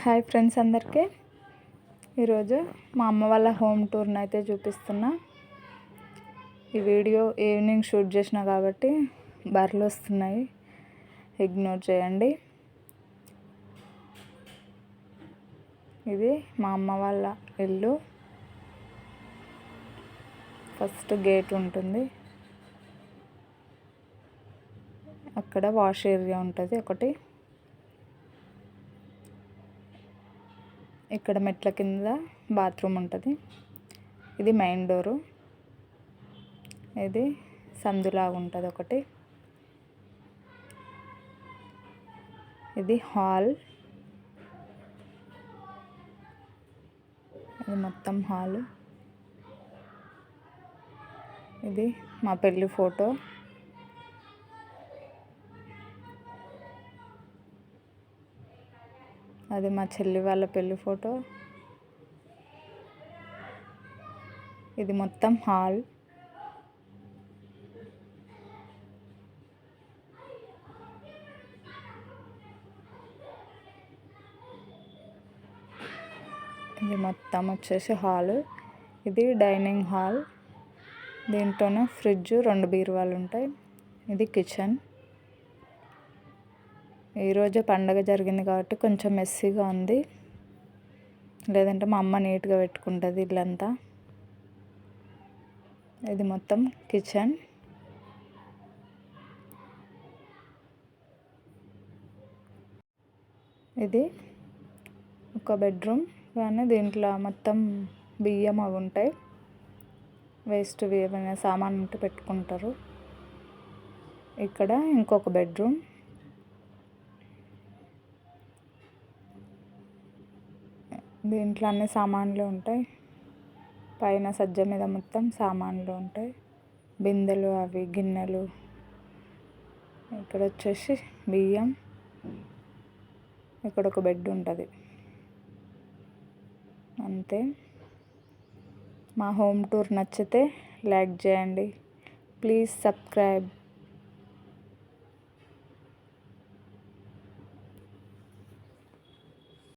Hi friends అందరికీ. ఈరోజు మా అమ్మ వాళ్ళ హోమ్ టూర్ని అయితే చూపిస్తున్నా. ఈ వీడియో ఈవినింగ్ షూట్ చేసిన కాబట్టి బర్రెలు వస్తున్నాయి, ఇగ్నోర్ చేయండి. ఇది మా అమ్మ వాళ్ళ ఇల్లు. ఫస్ట్ గేట్ ఉంటుంది, అక్కడ వాష్ ఏరియా ఉంటుంది ఒకటి. ఇక్కడ మెట్ల కింద బాత్రూమ్ ఉంటుంది. ఇది మెయిన్ డోరు. ఇది సందులాగా ఉంటుంది ఒకటి. ఇది హాల్. ఇది మొత్తం హాల్. ఇది మా పెళ్ళి ఫోటో. అది మా చెల్లి వాళ్ళ పెళ్ళి ఫోటో. ఇది మొత్తం హాల్. ఇది మొత్తం వచ్చేసి హాల్. ఇది డైనింగ్ హాల్. దీంట్లోనే ఫ్రిడ్జ్, 2 బీరువాలు ఉంటాయి. ఇది కిచెన్. ఈరోజే పండగ జరిగింది కాబట్టి కొంచెం మెస్సీగా ఉంది, లేదంటే మా అమ్మ నీట్గా పెట్టుకుంటుంది ఇల్లంతా. ఇది మొత్తం కిచెన్. ఇది ఒక బెడ్రూమ్, కానీ దీంట్లో మొత్తం బియ్యం అవి ఉంటాయి. వేస్ట్ ఏమైనా సామాన్ ఉంటే పెట్టుకుంటారు. ఇక్కడ ఇంకొక బెడ్రూమ్. దీంట్లో అన్ని సామాన్లు ఉంటాయి. పైన సజ్జ మీద మొత్తం సామాన్లు ఉంటాయి, బిందెలు, అవి గిన్నెలు. ఇక్కడ వచ్చేసి బియ్యం. ఇక్కడ ఒక బెడ్ ఉంటుంది. అంతే. మా హోమ్ టూర్ నచ్చితే లైక్ చేయండి. Please subscribe.